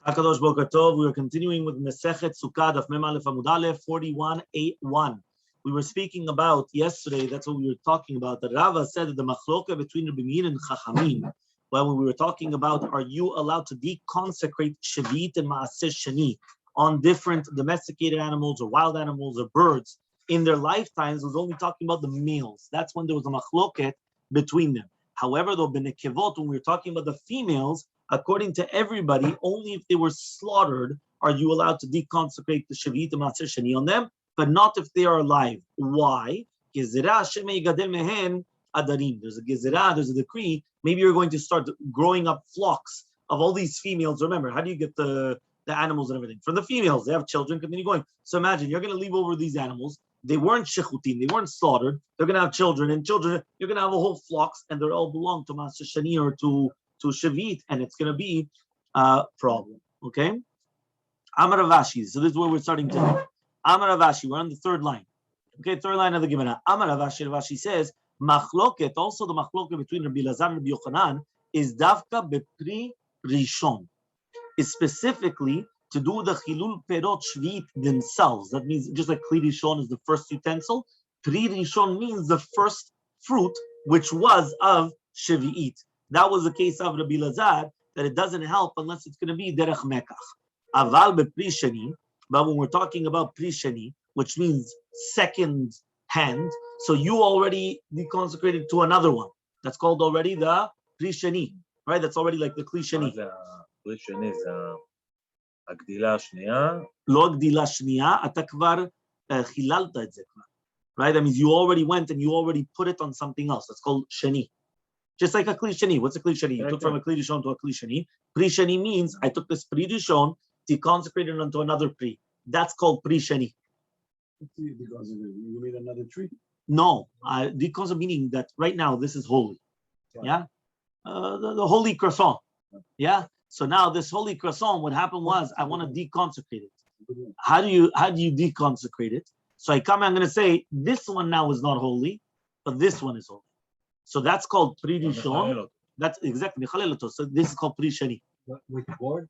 Hakadosh Boker Tov. We are continuing with Msechet Succah Daf Mem Aleph Amud Aleph 41.8.1. We were speaking about yesterday. That's what we were talking about. The Rava said that the machloka between Rabbi Meir and Chachamim. When we were talking about, are you allowed to deconsecrate Shavit and Maaseh Shani on different domesticated animals or wild animals or birds in their lifetimes? It was only talking about the males. That's when there was a machloket between them. However, though benekevot, when we were talking about the females, according to everybody, only if they were slaughtered are you allowed to deconsecrate the Shavit and Maaseh Shani on them, but not if they are alive. Why? There's a gezerah, there's a decree. Maybe you're going to start growing up flocks of all these females. Remember, how do you get the animals and everything? From the females, they have children, continue going. So imagine, you're going to leave over these animals. They weren't shechutim, they weren't slaughtered. They're going to have children, and children, you're going to have a whole flocks, and they all belong to Maaseh Shani or to Shavit, and it's going to be a problem. Okay? Amar Avashi. So this is where we're starting today. Amar Avashi. We're on the third line. Okay, third line of the Gemara. Amar Avashi. Avashi says, Machloket, also the machloket between Rabbi Lazar and Rabbi Yochanan, is Davka Bepri Rishon. Is specifically to do the Chilul Perot Shvit themselves. That means just like Kli Rishon is the first utensil, Pri Rishon means the first fruit, which was of Shvi'it. That was the case of Rabbi Lazar, that it doesn't help unless it's going to be Derech Mekach. Aval Bepri Shani, but when we're talking about Pri Shani, which means second hand, so you already deconsecrated to another one. That's called already the Pri Shani, right? That's already like the Kli Shani. Pri Shani is הגדילה השנייה. לא הגדילה השנייה, אתה כבר חיללת את זה כבר. Right? That means you already went and you already put it on something else. That's called Shani. Just like a Kli Shani. What's a Kli Shani? You took from a Kli Rishon to a Kli Shani. Pri Shani means I took this Pri Rishon, deconsecrated it onto another Pri. That's called Pri Shani. Because you made another tree? No. Because of meaning that right now this is holy. Right. Yeah? The holy croissant. Yeah? So now this holy croissant, what happened was I want to deconsecrate it. How do you deconsecrate it? So I'm going to say this one now is not holy, but this one is holy. So that's called Pri Rishon. That's exactly. So this is called Pri Shani. With words?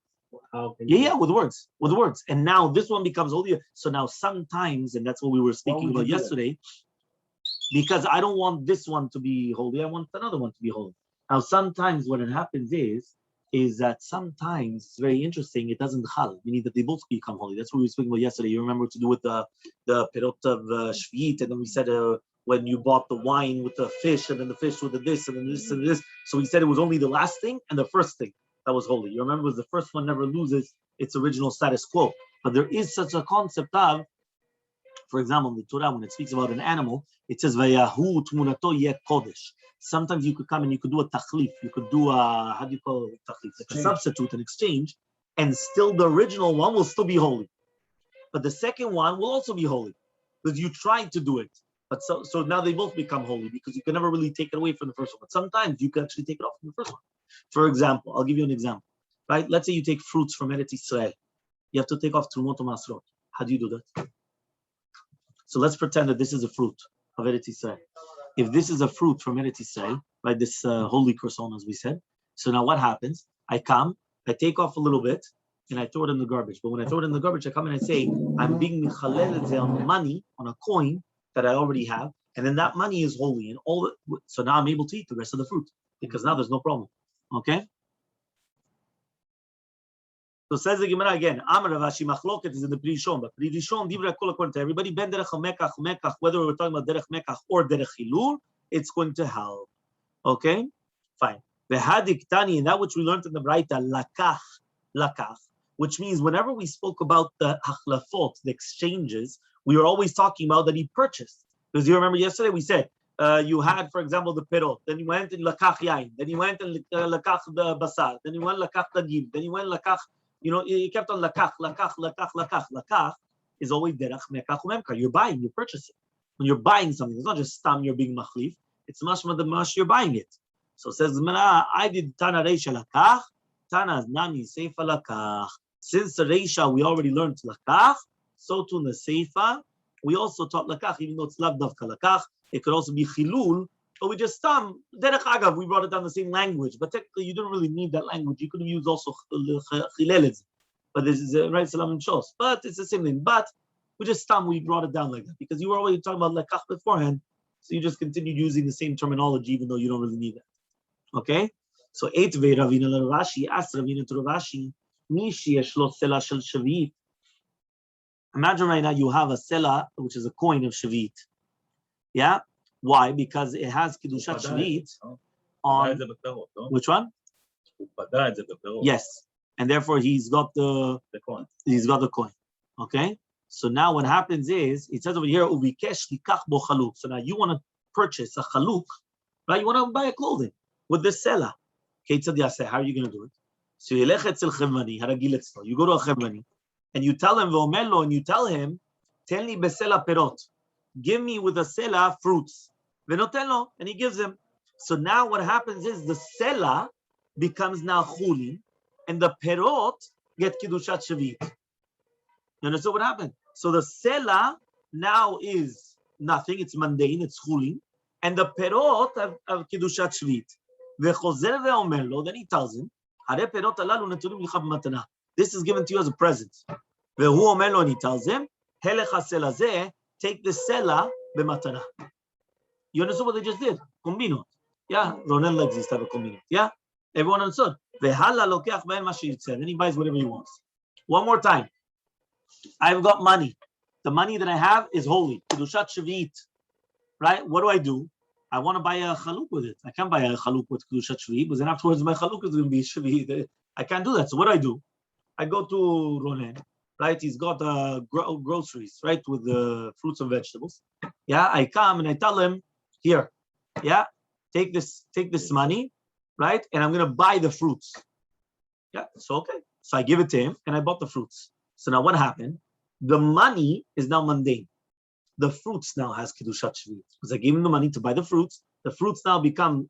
Yeah, with words. With words. And now this one becomes holy. So now sometimes, and that's what we were speaking about yesterday, because I don't want this one to be holy, I want another one to be holy. Now sometimes what it happens is that sometimes it's very interesting, it doesn't chal, meaning that they both become holy. That's what we were speaking about yesterday. You remember to do with the perot of Shvi'it, and then we said when you bought the wine with the fish, and then the fish with the this, and then this and this. So we said it was only the last thing and the first thing that was holy. You remember, it was the first one never loses its original status quo. But there is such a concept of, for example, in the Torah, when it speaks about an animal, it says, Vayahu tmunato yeh kodesh. Sometimes you could come and you could do a tachlif. You could do a, how do you call it, tachlif? Like a substitute, an exchange, and still the original one will still be holy. But the second one will also be holy because you tried to do it. But so now they both become holy because you can never really take it away from the first one. But sometimes you can actually take it off from the first one. For example, I'll give you an example. Right? Let's say you take fruits from Eretz Israel. You have to take off Trumot Masrot. How do you do that? So let's pretend that this is a fruit of Eretz Israel. If this is a fruit from Eretz Israel, right, this holy croissant, as we said, so now what happens? I come, I take off a little bit, and I throw it in the garbage. But when I throw it in the garbage, I come and I say, I'm being michalel on money, on a coin that I already have, and then that money is holy. And so now I'm able to eat the rest of the fruit, because now there's no problem. Okay? So says the Gemara again, Amar Ravashi Machloket is in the Pri Rishon, but Pri Rishon, Divra Kol according to everybody, Ben Derech Mekach, whether we're talking about Derech Mekach or Derech Hilul, it's going to help. Okay? Fine. Vehadik Tani, and that which we learned in the Braita, Lakach, which means whenever we spoke about the Hachlafot, the exchanges, we were always talking about that he purchased. Because you remember yesterday we said, you had, for example, the perot, then you went and Lakach Yain, then you went and Lakach the Basar, then you went Lakach Tagib, then you went Lakach. You know, he kept on lakach. Lakach is always derech mekach umemkar. You're buying, you're purchasing. When you're buying something, it's not just stam you're being machlif. It's mashma the mash you're buying it. So says the Gemara, I did tana reisha lakach, tana nami seifa lakach. Since the reisha we already learned lakach, so too in the seifa we also taught lakach, even though it's lav davka lakach. It could also be chilul. But we just derech agav, we brought it down the same language. But technically, you don't really need that language. You could use also chilelez. but this is right salam and shos. But it's the same thing. But we brought it down like that because you were already talking about lekach beforehand, so you just continued using the same terminology even though you don't really need that. Okay? So eitvei Ravina Rashi asked Ravina to Rashi, Mishi yeshlo sela shel shavit. Imagine right now you have a sela which is a coin of shavit. Yeah? Why? Because it has kiddushat shavit on which one? Yes, and therefore he's got the coin. He's got the coin. Okay. So now what happens is it says over here, "Ubikesh likach bo chaluk." So now you want to purchase a chaluk, right? You want to buy a clothing with this seller. How are you going to do it? So you go to a chevmani, and you tell him v'omer and you tell him, "Tell me besela perot." Give me with a seller fruits. V'noten and he gives him. So now what happens is the seller becomes now chulin, and the perot get kiddushat shavit. You understand what happened? So the seller now is nothing; it's mundane, it's chulin, and the perot have kiddushat shvit. Vechozer ve'omer lo. Then he tells him, "Hare perot alalu netunim licha b'matana." This is given to you as a present. Vehu omer lo, and he tells him, "Helecha sela zeh, take the seller b'matana." You understand what they just did? Combinot. Yeah, Ronel likes this type of combinot. Yeah, everyone understood. Vehala lokeach be'en ma sheyitzeh. Then he buys whatever he wants. One more time. I've got money. The money that I have is holy. Kedushat Shavit. Right? What do? I want to buy a chaluk with it. I can't buy a chaluk with Kedushat Shavit, because then afterwards my chaluk is going to be Shavit. I can't do that. So what do? I go to Ronen, right? He's got groceries, right? With the fruits and vegetables. Yeah, I come and I tell him, here, yeah, take this money, right? And I'm going to buy the fruits. Yeah, so okay. So I give it to him and I bought the fruits. So now what happened? The money is now mundane. The fruits now has kiddushat shavit. Because I gave him the money to buy the fruits. The fruits now become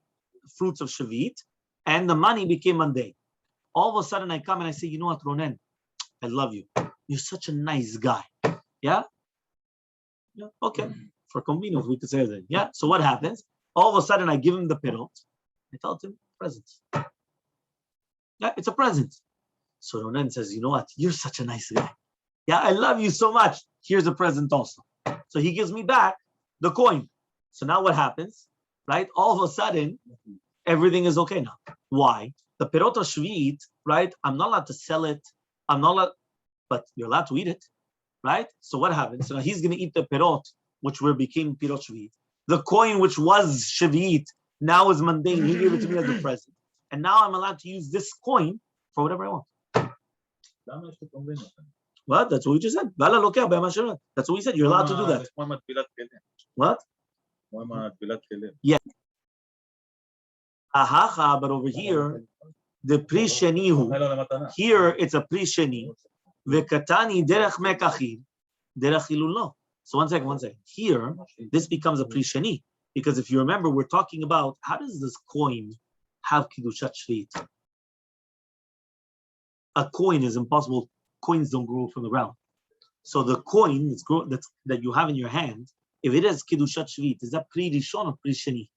fruits of shavit, and the money became mundane. All of a sudden I come and I say, you know what, Ronen, I love you. You're such a nice guy. Yeah? Yeah, okay. For convenience, we could say that. Yeah. So what happens? All of a sudden I give him the perot. I tell him, present. Yeah, it's a present. So Ronen says, you know what? You're such a nice guy. Yeah, I love you so much. Here's a present also. So he gives me back the coin. So now what happens? Right? All of a sudden, everything is okay now. Why? The perot shvit, right? I'm not allowed to sell it. I'm not allowed, but you're allowed to eat it. Right? So what happens? So now he's going to eat the perot, which became perot shvit. The coin, which was shvit, now is mundane. He gave it to me as a present. And now I'm allowed to use this coin for whatever I want. What? That's what we just said. That's what we said. You're allowed to do that. What? Yeah. Ahacha, but over here, the pri shenihu. Here it's a pri sheni. Vekatani derech mekachim, derech hilul. So one second. Here, this becomes a pri sheni. Because if you remember, we're talking about how does this coin have kiddushat shvit? A coin is impossible. Coins don't grow from the ground. So the coin that you have in your hand, if it has kiddushat shvit, is that pri rishon or pri sheni?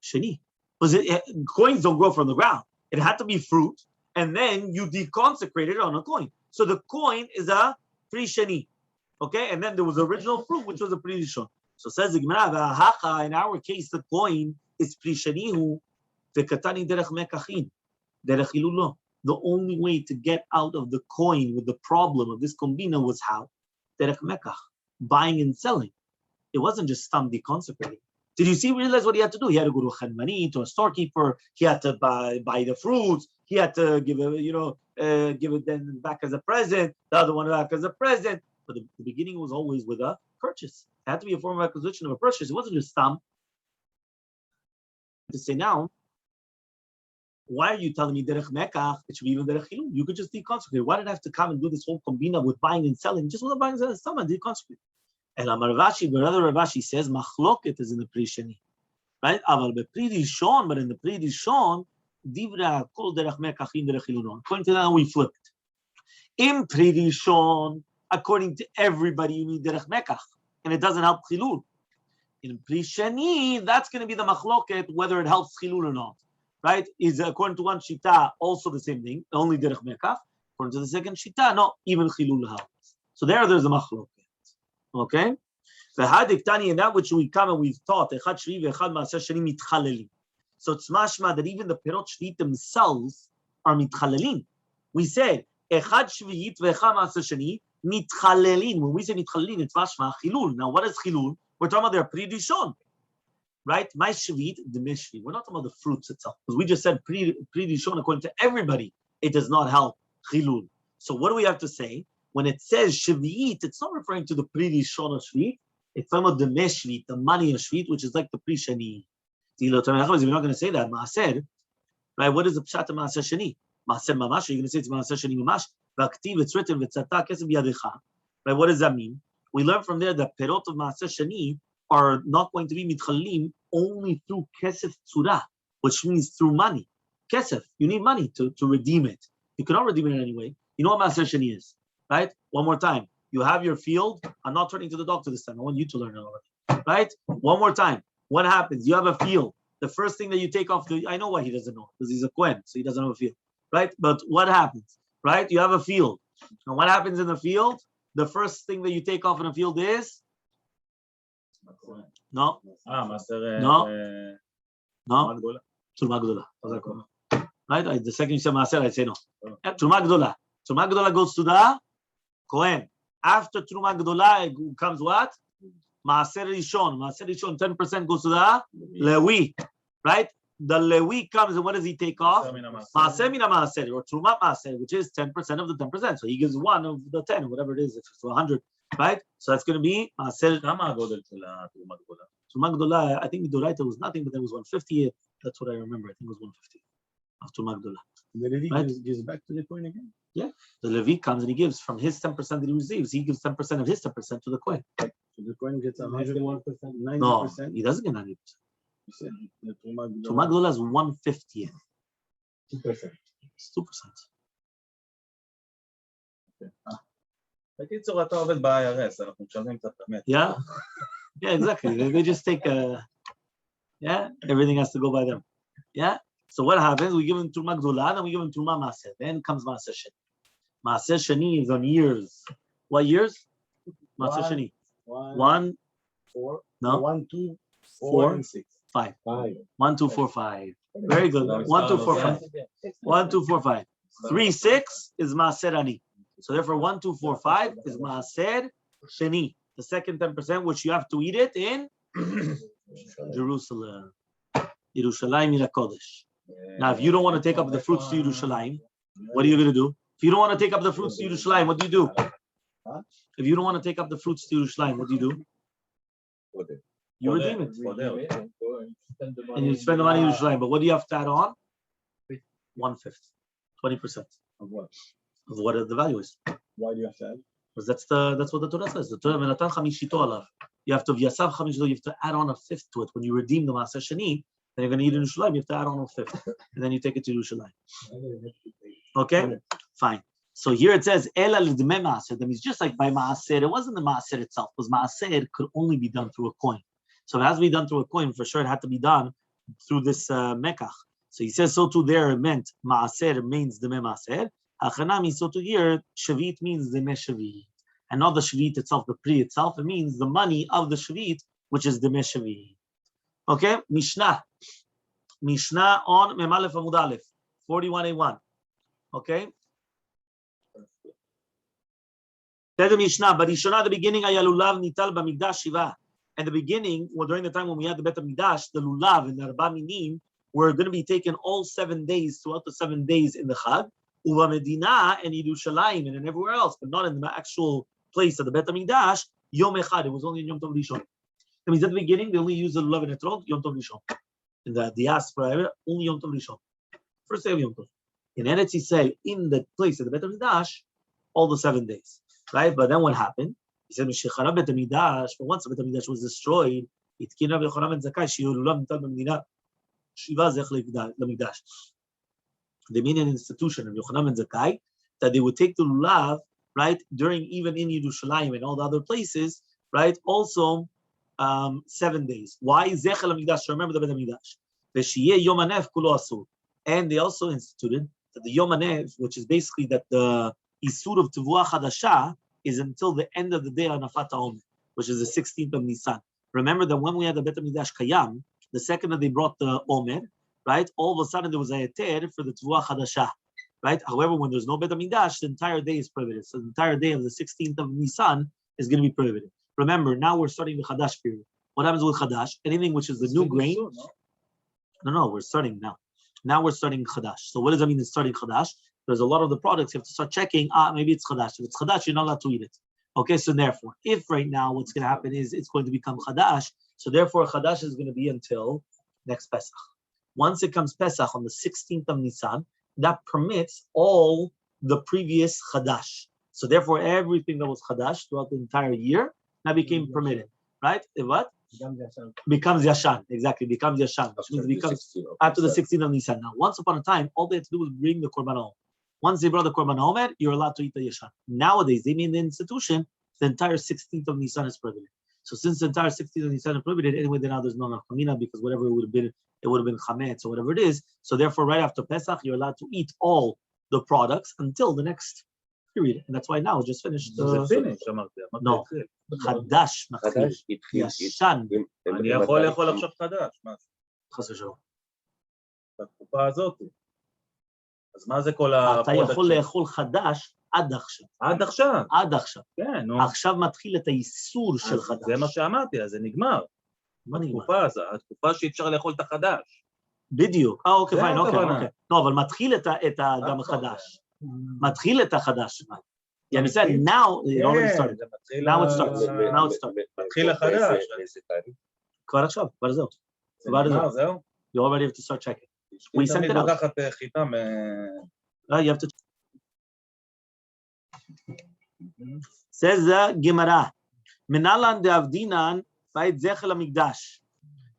Sheni. Because coins don't grow from the ground. It had to be fruit, and then you deconsecrate it on a coin. So the coin is a pri sheni. Okay, and then there was the original fruit, which was a pri rishon. So says the Gemara, in our case, the coin is pri shenihu, vekatani derech mekachin, derech hilul. The only way to get out of the coin with the problem of this kombina was how? Derech mekach, buying and selling. It wasn't just stam deconsecrating. Did you realize what he had to do? He had to go to a chedmani, to a storekeeper. He had to buy the fruits. He had to give it then back as a present. The other one back as a present. But the beginning was always with a purchase. It had to be a form of acquisition of a purchase. It wasn't just stam. To say now, why are you telling me derech mekach? It should be even derech hilul. You could just deconsecrate. Why did I have to come and do this whole kombina with buying and selling? Just with the buying and selling, someone deconsecrate. And Amar Rashi, brother Rashi says, machloket is in the pri sheni, right? Aval be-pri rishon, but in the pri rishon, divra kol derech mekachim derech hilul. According to that, we flipped. In pri rishon, according to everybody, you need derech mekach, and it doesn't help chilul. In pri sheni, that's going to be the machloket whether it helps chilul or not. Right? Is according to one shita also the same thing, only derech mekach. According to the second shita, no, even chilul happens. So there's a machloket. Okay? V'hadiktani, and that which we come and we've taught, echad shvi v'echad maaser sheni mitchalelim. So it's mashma that even the perot shvit themselves are mitchalelim. We said echad shviyit v'echad maaser sheni mitchalelim. When we say mitchalelim, it's mashma chilul. Now, what is chilul? We're talking about their pre-dishon, right? My shvit, the mishvi. We're not talking about the fruits itself, because we just said pre-dishon. According to everybody, it does not help chilul. So what do we have to say? When it says shviyit, it's not referring to the pre-dishon of shvit. It's talking about the meshvit, the money of shvit, which is like the pre-shani. We're not going to say that. Maaser, right? What is the pshat of maaser shani? Maaser mamash. You're going to say it's maaser shani mamash. V'aktiv, it's written v'tzata kesef biyadecha. Right? What does that mean? We learn from there that perot of maaser shani are not going to be mitchalim only through kesef tzura, which means through money. Kesef, you need money to redeem it. You cannot redeem it in any way. You know what maaser shani is, right? One more time. You have your field. I'm not turning to the doctor this time. I want you to learn it already, right? One more time. What happens? You have a field. The first thing that you take off, I know why he doesn't know, because he's a Kohen, so he doesn't have a field, right? But what happens, right? You have a field. And what happens in the field? The first thing that you take off in a field is? No. No. Truma Gdola. Right? The second you say Maaser, I say no. Truma Gdola. Truma Gdola goes to the Kohen. After Truma Gdola comes what? Maaser Rishon. Maaser Rishon, 10% goes to the Lewi. Right? The Lewi comes and what does he take off? Maaser mina Maaser, or Truma Maaser, which is 10% of the 10%. So he gives one of the 10, whatever it is, if it's 100. Right? So that's going to be Maaser. Truma Gdola, I think Doraita was nothing, but there was 150. That's what I remember. I think it was 150 of Truma Gdola. The Levi Right? gives back to the Kohen again? Yeah. The Levi comes and he gives from his 10% that he receives, he gives 10% of his 10% to the Kohen. So the Kohen gets 101%, 90%? No, he doesn't get 90%. You said the Truma Gdola is 150th. 2%. It's 2%. בקיצור, אתה עובד ב-IRS, אנחנו משלמים קצת את Yeah? Yeah, exactly. They just take yeah, everything has to go by them. Yeah? So what happens? We give him Truma Gdola, then we give him Truma Maaser. Then comes Masechet. Maaser Shani is on years. What years? Maaser Shani. 1, 4. no? 1, 2, 4, 4, and 6. 5. 5. 1, 2, 4, 5. Very good. 1, 2, 4, 5. 1, 2, 4, 5. 3, 6 is Maaser Ani. So therefore 1, 2, 4, 5 is Maaser Shani. The second 10%, which you have to eat it in Jerusalem. Yerushalayim Ira Kodesh. Now, if you don't want to take up the fruits to Yerushalayim, what are you going to do? If you don't want to take up the fruits to Yerushalayim, what do you do? If you don't want to take up the fruits to Yerushalayim, what do you do? You redeem it. And you spend the money in Yerushalayim. But what do you have to add on? 1/5, 20% Of what? of what the value is. Why do you have to add? Because that's what the Torah says. The Torah, "Venatan chamishito alav." You have to v'yasav chamishito. You have to add on 1/5 to it. When you redeem the Maaser Shani, then you're going to eat in Yerushalayim. You have to add on 1/5, and then you take it to Yerushalayim. Okay, fine. So here it says Ela l'dmei Maaser. That means just like by Maaser, it wasn't the Maaser itself. Because Maaser could only be done through a coin. So if it has to be done through a coin, for sure it had to be done through this mekach. So he says so too. There it meant Maaser means d'mei Maaser. Hachanami, so to here, Shavit means the Shavit. And not the Shavit itself, the Pri itself. It means the money of the Shavit, which is the Shavit. Okay? Mishnah. Mishnah on Mem Aleph Amud Aleph, 41a1. Okay? Says the Mishnah, but Ishonah, the beginning, Ayalulav Nital Bamigdash Shiva. At the beginning, well, during the time when we had the Bet HaMikdash, the Lulav and the Arba Minim were going to be taken all 7 days, throughout the 7 days in the Chag. Uva Medina and Yerushalayim and everywhere else, but not in the actual place of the Bet HaMikdash, Yom Echad. It was only in Yom Tov Rishon. That means at the beginning, they only used the lulav and etrog, Yom Tov Rishon. In the diaspora area, only Yom Tov Rishon. First day of Yom Tov. In Eretz Yisrael, in the place of the Bet HaMikdash, all the 7 days. Right? But then what happened? He said, Meshechara Bet HaMikdash, but once the Bet HaMikdash was destroyed, Itkin Rav Yochanan ben Zakkai, Shiur Lulav Nital B'Medina, Shiva Zech LaMikdash. They made an institution of Yochanan ben Zakkai that they would take the lulav, right, during even in Yerushalayim and all the other places, right, also 7 days. Why? Zechel HaMikdash, remember the Bet HaMikdash. V'shiyeh Yom HaNef Kulo Asur. And they also instituted that the Yom Hanev, which is basically that the Isur of Tevuah Chadasha is until the end of the day on Afat HaOmer, which is the 16th of Nisan. Remember that when we had the Bet HaMikdash Kayam, the second that they brought the Omer, right, all of a sudden there was a Heter for the Tevuah Chadasha, right? However, when there's no Bet HaMikdash, the entire day is prohibited. So the entire day of the 16th of Nisan is going to be prohibited. Remember, now we're starting the Chadash period. What happens with Chadash? Anything which is the new grain. No, we're starting now. Now we're starting Chadash. So what does that mean in starting Chadash? There's a lot of the products you have to start checking. Maybe it's Chadash. If it's Chadash, you're not allowed to eat it. Okay, so therefore, if right now what's going to happen is it's going to become Chadash, so therefore Chadash is going to be until next Pesach. Once it comes Pesach on the 16th of Nisan, that permits all the previous Chadash. So therefore, everything that was Chadash throughout the entire year now became permitted, right? What? Becomes Yashan. Exactly, becomes Yashan, which means it becomes after the 16th of Nisan. Now, once upon a time, all they had to do was bring the Korban Omer. Once they brought the Korban Omer, you're allowed to eat the Yashan. Nowadays, they mean the institution, the entire 16th of Nisan is prohibited. So since the entire 16th of Nisan is prohibited, anyway, then now there's no Nafkamina because whatever it would have been Chametz or whatever it is. So therefore, right after Pesach, you're allowed to eat all the products until the next period. And that's why now it just finished. No. חדש מתחיל, ישן. אני יכול לאכול עכשיו חדש, מה? חס ושלום. בתקופה הזאת. אז מה זה כל אתה יכול לאכול חדש עד עכשיו. עד עכשיו? עד עכשיו. כן, נו. עכשיו מתחיל את האיסור של חדש. זה מה שאמרתי, אז זה נגמר. התקופה שאי אפשר לאכול את החדש. בדיוק. אוקיי, פיין, אוקיי. לא, אבל מתחיל את גם החדש. מתחיל את החדש. Yeah, he said now it already started. Now it starts. Now it starts. מתחיל החדש. כבר עכשיו, כבר זהו. זהו? You already have to start checking. We sent it out. לקחת חיטה You have to. Says the Gemara. Menalan de'avdinan vayit zechel hamikdash.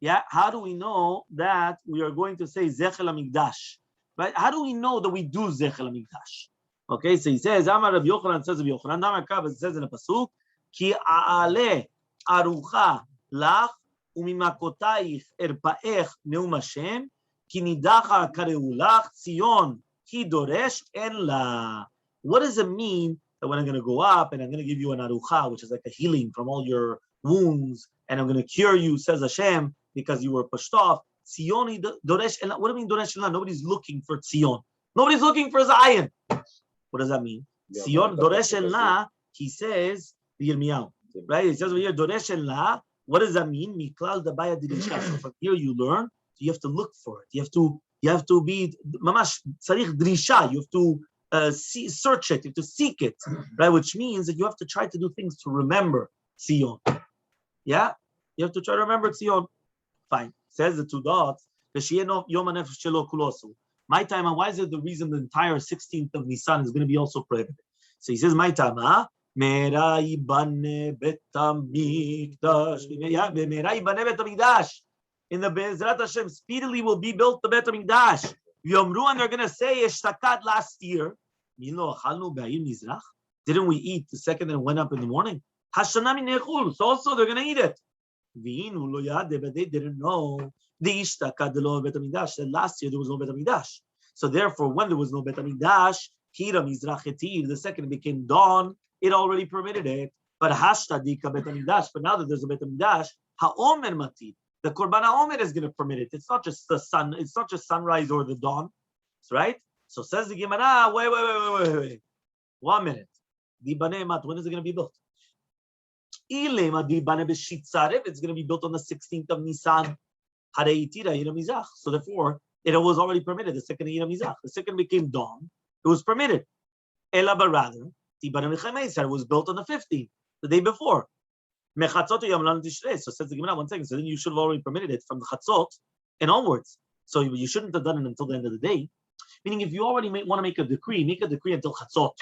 Yeah, how do we know that we are going to say zechel hamikdash? Right? How do we know that we do zechel hamikdash? Okay, so he says, Amar Rabbi Yochanan, says Rabbi Yochanan, Amar Kav, it says in the pasuk, Ki a'ale arucha lach umimakotayich erpaech neum Hashem, ki nidacha kareu lach Tzion ki doresh en la. What does it mean that when I'm going to go up and I'm going to give you an arucha, which is like a healing from all your wounds, and I'm going to cure you, says Hashem, because you were pushed off, Tzion doresh en la. What do you mean doresh en la? Nobody's looking for Tzion. Nobody's looking for Zion. What does that mean? Sion Doresh El La, he says, the Yirmiyahu, right? It says over here, Doresh El La. What does that mean? Miklal Dabaya Dirisha. So from here you learn, you have to look for it. You have to be Mamash Sarich Drisha. You have to search it, you have to seek it, right? Which means that you have to try to do things to remember Sion. Yeah? You have to try to remember Sion. Fine. Says the two dots, Yom HaNefesh Shelo Kulosu. My time, why is it the reason the entire 16th of Nisan is going to be also prohibited? So he says, my time, Mera ibane betamikdash. Mera ibane betamikdash. In the Be'ezrat Hashem, speedily will be built the Bet HaMikdash. Yomru, and they're going to say, Eshtakad last year. Didn't we eat the second and went up in the morning? Hashanami nechul. So also they're going to eat it. But they didn't know. The Ishtakad Bet HaMikdash said last year there was no Bet HaMikdash. So therefore, when there was no Bet HaMikdash, Hira Mizrachetir, the second it became dawn, it already permitted it. But Hashtadika Bet HaMikdash, but now that there's a Bet HaMikdash, HaOmer Matir, the Korban HaOmer is going to permit it. It's not just the sun, it's not just sunrise or the dawn, right? So says the Gemara, wait. 1 minute. Dibane Mat, when is it going to be built? If it's going to be built on the 16th of Nisan. So therefore, it was already permitted. The second Yira Mizach, the second became dawn. It was permitted. Ela Barada, said it was built on the 15th, the day before. So says the Gemara, 1 second. So then you should have already permitted it from the Chatzot and onwards. So you shouldn't have done it until the end of the day. Meaning, if you already want to make a decree until Chatzot.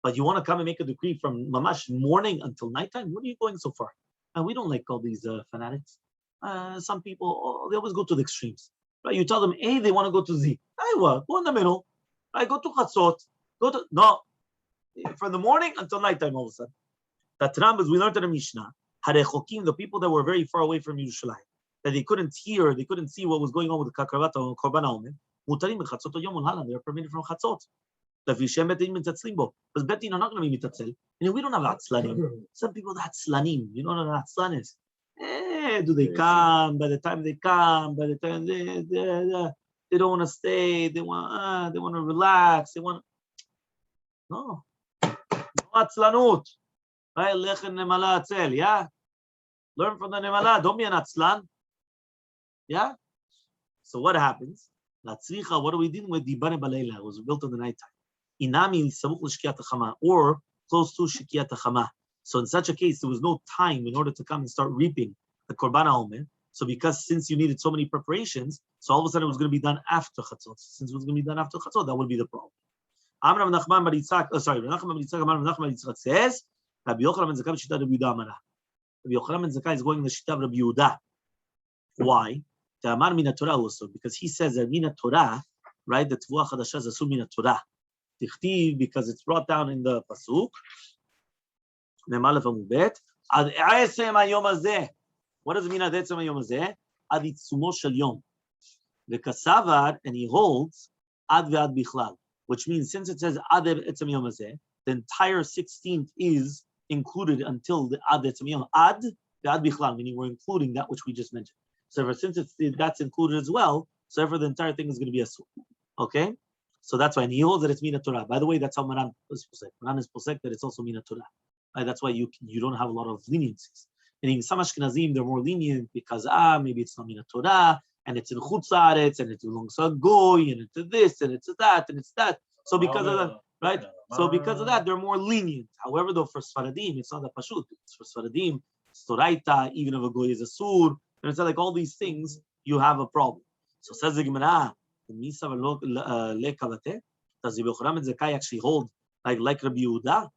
But you want to come and make a decree from Mamash morning until nighttime. What are you going so far? And we don't like all these fanatics. Some people, they always go to the extremes. Right? You tell them A, they want to go to Z. Go in the middle. Right? Go to Chatzot. No. From the morning until nighttime all of a sudden. Tatram, as we learned in the Mishnah, Harechokim, the people that were very far away from Yerushalayim, that they couldn't hear, they couldn't see what was going on with the Kakravat or Korban HaOmer. מותרים בחצות היום ולהלן, they're permitted from חצות. לפי שהם בית דין מתעצלים בו. אז בית דין are not going to be מתעצל. And we don't have עצלנים. Some people that עצלנים, you know what an עצלן is? Do they come? By the time they come, by the time they don't want to stay, they want to relax, they want no עצלנות. Right? לך נמלה עצל, yeah? Learn from the נמלה, don't be an עצלן. Yeah? So what happens? Latzricha, what are we dealing with? Dibane balayla, it was built in the nighttime. Inami samuch l'shkiat hachama, or close to shkiat hachama. So in such a case, there was no time in order to come and start reaping the korban haomer. So because since you needed so many preparations, so all of a sudden it was going to be done after chatzot. Since it was going to be done after chatzot, that would be the problem. Amar Rav Nachman bar Yitzchak, Rav Nachman bar Yitzchak, Amar Rav Nachman bar Yitzchak says, Rabbi Yochanan ben Zakkai b'shita Rabbi Yehuda Amara. Rabbi Yochanan ben Zakkai is going in the shita of Rabbi Yehuda. Why? Because he says that mina Torah, right? The Tevuah Chadasha is asur mina Torah. Tichtiv, because it's brought down in the pasuk. Memalev Amubet. Ad e'esem hayom hazeh. What does it mean? Ad e'esem hayom hazeh? Ad itzumo shel yom. V'kasavar, and he holds ad ve'ad bichlal, which means since it says ad e'esem hayom hazeh, the entire 16th is included until the ad e'esem hayom. Ad ve'ad bichlal, meaning we're including that which we just mentioned. So since that's included as well, so for the entire thing is going to be a sur. Okay? So that's why. And he holds that it's mina Torah. By the way, that's how Maran is posek. Maran is posek that it's also mina Torah. Right? That's why you don't have a lot of leniencies. And in some Ashkenazim, they're more lenient because, maybe it's not mina Torah, and it's in Chutz Haaretz, and it belongs to a goy, and it's this, and it's that, and it's that. So because of that, right? So because of that, they're more lenient. However, though, for Sfaradim, it's not that pashut. It's for Sfaradim, it's Toraita, even if a goy is a sur, and it's like all these things, you have a problem. So says the Gemara, does Rabbi Yochanan ben Zakkai actually hold like Rabbi Yehuda?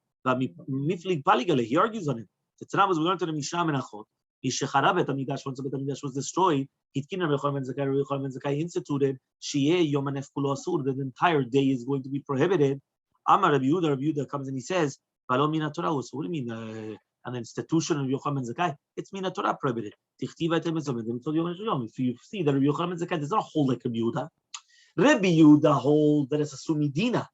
He argues on it. The Tanakh was we learned to the Mishnah Menachot. Mishecharab Bet Hamikdash, once the Bet Hamikdash was destroyed, Hitkin Rabbi Yochanan ben Zakkai instituted Shiyeh Yom Hanef Kulo Asur, that the entire day is going to be prohibited. Amar Rabbi Yehuda comes and he says, V'lo mina Torah. So what do you mean? An institution of Yochanan ben Zakkai, it's mina Torah prohibited. If you see that Rabbi Yochanan ben Zakkai does not hold like Rabbi Yehuda. Rabbi Yehuda holds that it's a sumidina.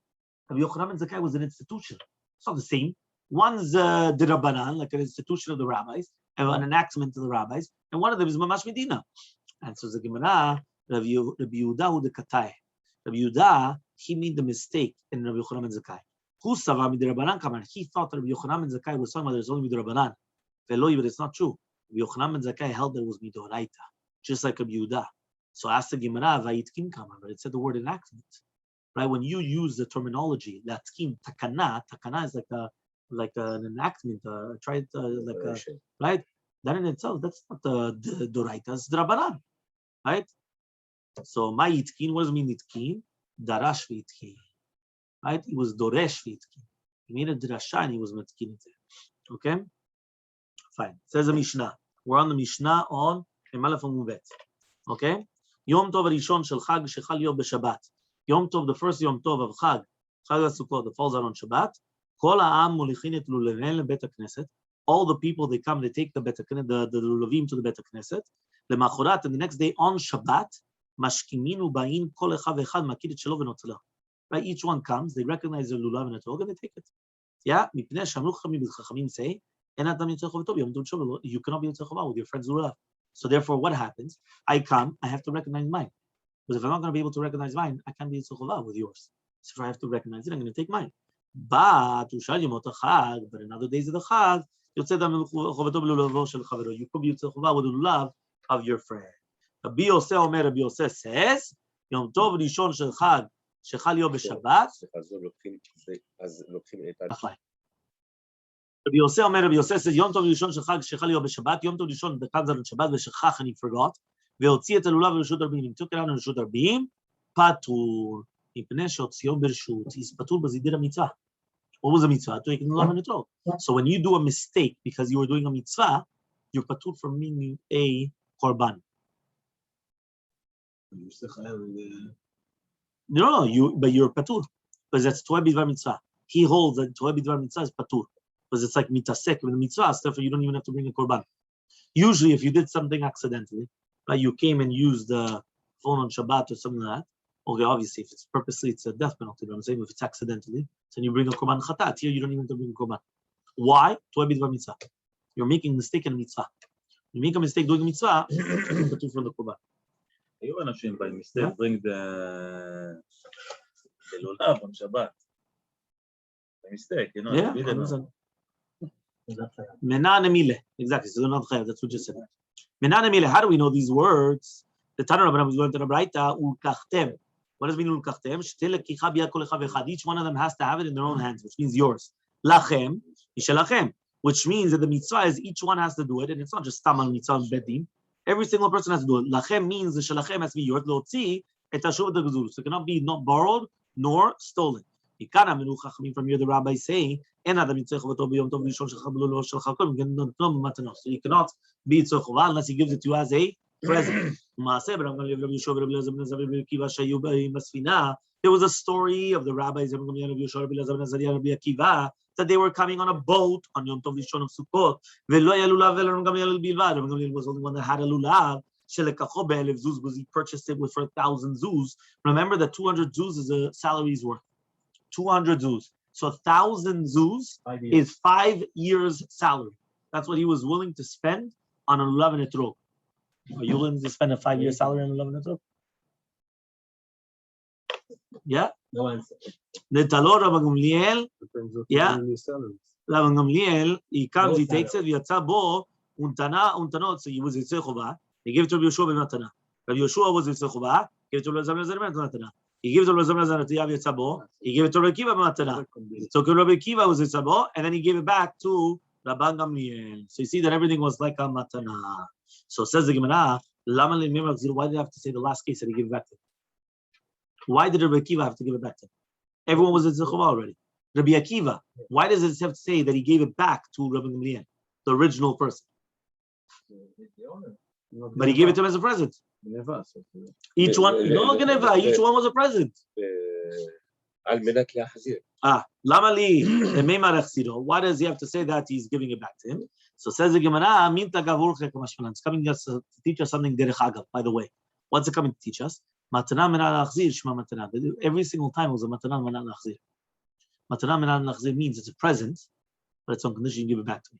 Rabbi Yochanan ben Zakkai was an institution. It's not the same. One's the Rabbanan, like an institution of the rabbis, and an enactment of the rabbis, and one of them is Mamash Medina. And so the Gemara, Rabbi Yehuda hu de Katai. Rabbi Yehuda, he made the mistake in Rabbi Yochanan ben Zakkai. He thought that Rabbi Yochanan ben Zakkai was talking about there's only Midrabanan. But it's not true. Rabbi Yochanan ben Zakkai held that it was Midoraita, just like Rabbi Yehuda. So asked the Gemara, Vayitkin Kamar, but it said the word enactment. Right? When you use the terminology, Latkim, Takana is like an enactment, right? That in itself, that's not the Doraita, it's the Rabbanan. Right? So my Yitkin, what does it mean Yitkin? Darash V'Yitkin. Right? He was Doresh V'Yitkin. He made a drasha and he was Matkin. Okay? Fine. Says the Mishnah. We're on the Mishnah on Emalef Amubet. Okay? Yom Tov Rishon Shel Chag Shechal Yom B'Shabbat. Yom Tov, the first Yom Tov of Chag HaSukkot, that falls out on Shabbat. Kol ha'am molichin et lulavim lebet HaKnesset. All the people, they come, they take the lulavim to the Bet HaKnesset. Lemachorat, and the next day on Shabbat, mashkiminu ba'in kol echad v'echad makid et shelo v'notzela. Right? Each one comes, they recognize the lulav and the tog, and they take it. Yeah? Mipnei shamru chachamim say, you cannot be Yitzchak with your friend's lulav. So therefore, what happens? I come, I have to recognize mine. But if I'm not going to be able to recognize mine, I can't be Yitzchak with yours. So if I have to recognize it, I'm going to take mine. But in other days of the Chag, you could be Yitzchak with the lulav of your friend. Rabbi Yosef says, Yom Tov Rishon Shel Chag Shechal Yom B'Shabbat. Rabbi Yosef says, Yom Tov Rishon Shel Chag Shechal Yom B'Shabbat. Yom Tov Rishon that comes on Shabbat v'shechach and he forgot. Ve'otzi et elulav v'reshut arbim. He took it out on reshut arbim. Patur. Mipnei she'otziyo b'reshut. He's patur because he did a mitzvah. What was a mitzvah? To take lulav and etrog. So when you do a mistake because you were doing a mitzvah, you're patur from meaning a korban. No, but you're patur because that's toeh b'dvar mitzvah. He holds that toeh b'dvar mitzvah is patur. Because it's like mitasek with the mitzvah, therefore you don't even have to bring a korban. Usually, if you did something accidentally, right, you came and used the phone on Shabbat or something like that, Okay, obviously, if it's purposely, it's a death penalty. But I'm saying if it's accidentally, then you bring a korban chatat. Here, you don't even have to bring a korban. Why? You're making a mistake in a mitzvah. You make a mistake doing a mitzvah, you put it from the korban. היו אנשים by mistake bring the לולב on Shabbat. By mistake, you know. Yeah, we didn't know. Mena nemile. Exactly. So not chayav. That's what you said. Mena nemile. How do we know these words? The Tanur Rabbanan was learned in the Braita. Ulkachtem. What does it mean ulkachtem? Shtel lekicha biyad kol echad v'echad. Each one of them has to have it in their own hands, which means yours. Lachem yishelachem, which means that the mitzvah is each one has to do it, and it's not just tamal mitzvah bedim. Every single person has to do it. Lachem means the shelachem has to be yours. Lotzi et hashuv degzul. So it cannot be not borrowed nor stolen. Ikana menu chachamim from here the rabbis say. So you cannot be tzorchova unless he gives it to you as a present. There was a story of the rabbis that they were coming on a boat on Yom Tov Rishon of Sukkot. Was only one that had a lulav. Because he purchased it for 1,000 zuz. Remember that 200 zuz is a salary's worth. 200 zuz. So 1,000 zuz is 5 years' salary. That's what he was willing to spend on a lulav and etrog. Are you willing to spend a 5-year salary on a lulav and etrog? Yeah. No answer. The Talor Rabbi Gamliel. Yeah. Rabbi Gamliel. He comes. He takes it. Yatsa bo untanot. So he was yitzei chova. He gave it to Rabbi Yoshua ben Matana. Rabbi Yoshua was yitzei chova. Gave it to Rabbi Zalman ben Matana. He gave it to Rabbi Zalman ben Yatzabo. He gave it to Rabbi Kiva ben Matana. So Rabbi Kiva was yitzabo, and then he gave it back to Rabbi Gamliel. So you see that everything was like a matana. So says the Gemara, why did they have to say the last case that he gave it back to him? Why did Rabbi Akiva have to give it back to him? Everyone was in Zechova already. Rabbi Akiva, why does it have to say that he gave it back to Rabbi Gamliel, the original person? But he gave it to him as a present. Each one, no Geneva, each one was a present. Why does he have to say that he's giving it back to him? So says the Gemara, it's coming just to teach us something derech agav, by the way. What's it coming to teach us? Matana menal achzir, shma matana. Every single time it was a matana menal achzir. Matana menal achzir means it's a present, but it's on condition you give it back to me.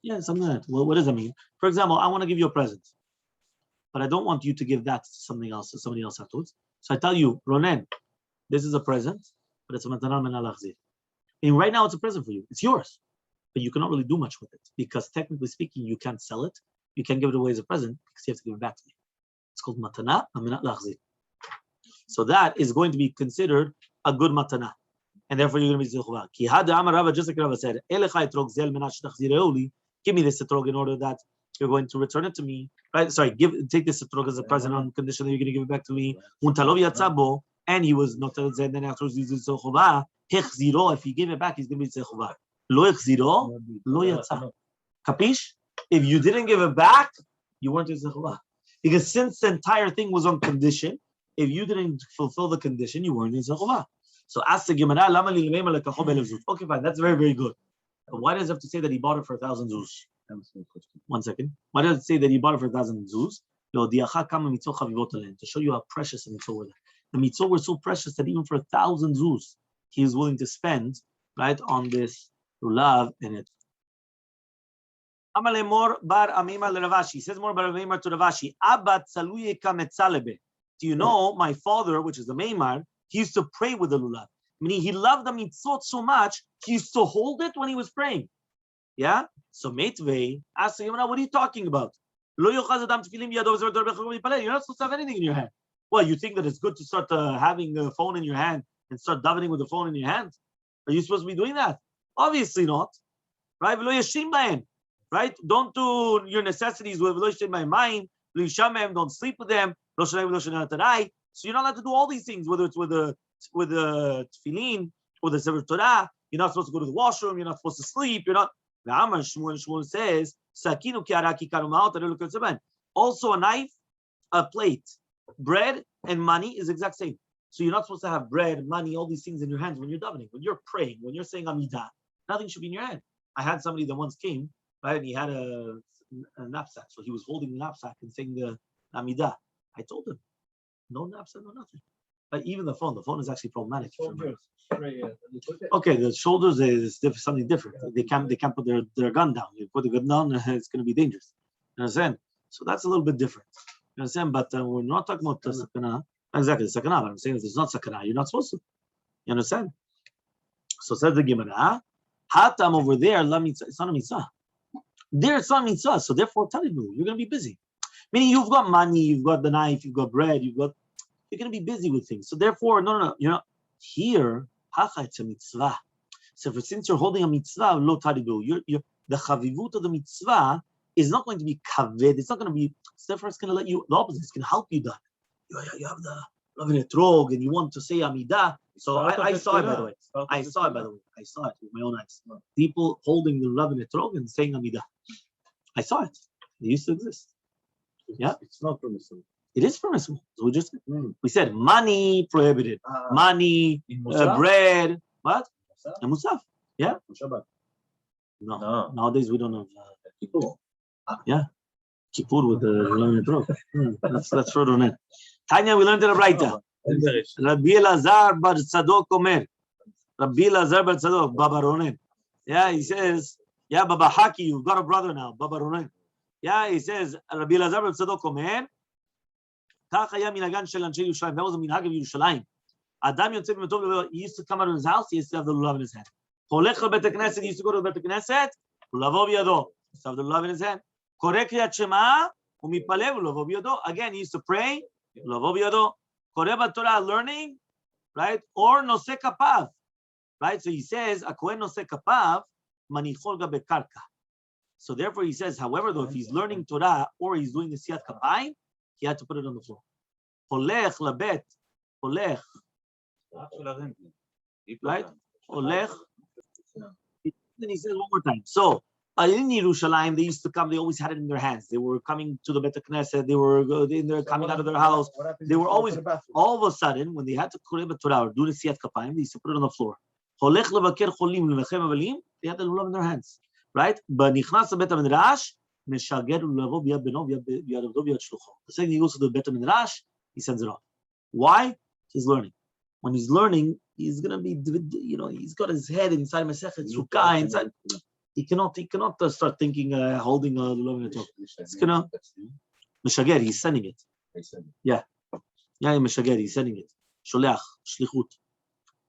Yeah, something like that. Well, what does that mean? For example, I want to give you a present, but I don't want you to give that to something else, to somebody else afterwards. So I tell you, Ronen, this is a present, but it's a matana menal achzir. And right now it's a present for you. It's yours, but you cannot really do much with it because technically speaking, you can't sell it. You can't give it away as a present because you have to give it back to me. It's called matana menal achzir. So that is going to be considered a good matana. And therefore you're going to be zilchuvah. Ki hada amar Rava, just like Rava said, Elecha etrog zel menach tachzireuli. Give me this etrog in order that you're going to return it to me. Right? Sorry, take this etrog as a present on condition that you're going to give it back to me. Untalov yatzabo, and he was not and then afterwards he's zilchuvah. Hechziro, if he gave it back, he's going to be zilchuvah. Lo hechziro, lo yatza. Capish? If you didn't give it back, you weren't zilchuvah. Because since the entire thing was on condition, if you didn't fulfill the condition, you weren't zilchuvah. So ask the Gemara, okay, fine, that's very, very good. But why does it have to say that he bought it for 1,000 zuz? 1 second. Why does it say that he bought it for 1,000 zuz? To show you how precious the mitzvah were. The mitzvah were so precious that even for 1,000 zuz, he is willing to spend, right, on this lulav in it. Says more bar Amimar to Ravashi. Do you know my father, which is the Meimar, he used to pray with the lulav. Meaning he loved the mitzvot so much, he used to hold it when he was praying. Yeah? So Meitvei asked him, what are you talking about? You're not supposed to have anything in your hand. Well, you think that it's good to start having a phone in your hand and start davening with the phone in your hand? Are you supposed to be doing that? Obviously not. Right? Right? Don't do your necessities with my mind. Don't sleep with them. So you're not allowed to do all these things, whether it's with the tefillin or the Sefer Torah. You're not supposed to go to the washroom. You're not supposed to sleep. You're not. Shmuel says, also a knife, a plate, bread, and money is the exact same. So you're not supposed to have bread, money, all these things in your hands when you're davening, when you're praying, when you're saying Amidah. Nothing should be in your hand. I had somebody that once came, right, and he had a knapsack. So he was holding the knapsack and saying the Amidah. I told him, no naps and no nothing. Even the phone is actually problematic. Okay, the shoulders is something different. They can't put their gun down. You put the gun down, it's going to be dangerous. You understand? So that's a little bit different. You understand? But we're not talking about the sakana. Exactly, the sakana. But I'm saying if it's not sakana, you're not supposed to. You understand? So says the Gemara, Hatam over there, it's not a mitzvah. There it's not a mitzvah. So therefore, telling you, you're going to be busy. Meaning you've got money, you've got the knife, you've got bread, you're going to be busy with things. So therefore, no. Here, hacha, it's a mitzvah. So since you're holding a mitzvah, lo taribu, the chavivut of the mitzvah is not going to be kaved. It's not going to be. Therefore, it's going to let you the opposite. It's going to help you. You have the love in a trog, and you want to say amidah. So I saw it by the way. I saw it with my own eyes. People holding the love in a trog and saying amidah. I saw it. It used to exist. Yeah, it's not permissible. It is permissible. So we said money prohibited, money, bread, what? And musaf. Yeah. No. Nowadays we don't have Kippur. Yeah, Kippur with the lemon throat. That's further on it. Tanya, we learned in the Braita. Rabbi Elazar bar Tzadok Omer. Rabbi Elazar bar Tzadok, Baba Ronen. Yeah, he says, yeah, Baba Haki, you've got a brother now, Baba Ronen. Yeah, he says, Rabbi Elazar bar Tzadok Omer. כך היה מנהגן של אנשי ירושלים. That was a minhag of ירושלים. אדם יוצא בביתו, he used to come out of his house, he used to have the lulav in his hand. הולך לבית הכנסת, he used to go to בית הכנסת, ולבוא בידו. He used to have the lulav in his hand. קורא קריאת שמע, ומתפלל, ולבוא בידו. Again, he used to pray, ולבוא בידו. קורא בתורה, learning, right? or נושא כפיו. Right? So he says, הכהן נושא כפיו, מניחו על גבי קרקע. So therefore he says, however, though, if he's learning Torah, or he's doing the siyat kapayim, he had to put it on the floor. Holech labet, holech. Right? Holech. Then he says one more time. So in Yerushalayim, they used to come. They always had it in their hands. They were coming to the Bet Knesset. They were coming out of their house. They were always. All of a sudden, when they had to Kurei Torah or do the Siyat Kapayim, they used to put it on the floor. Holech levaker cholim lechem avalim. They had the lulav in their hands. Right? But nichnas Bet Midrash. The second he goes to the Bet Midrash, he sends it off. Why? He's learning. When he's learning, he's gonna be, he's got his head inside Masechet, Sukkah inside. He cannot start thinking, holding a lulav in a top. It's gonna Meshager. He's sending it. Yeah, Meshager. He's sending it. Sholeach, shlichut.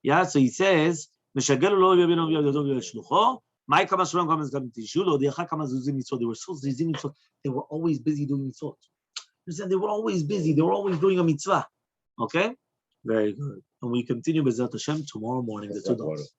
Yeah, so he says Meshager lo yabinu shlucho. They were so busy mitzvot. They were always busy doing mitzvot. They were always busy. They were always doing a mitzvah. Okay? Very good. And we continue with Zat Hashem tomorrow morning, the 2 days.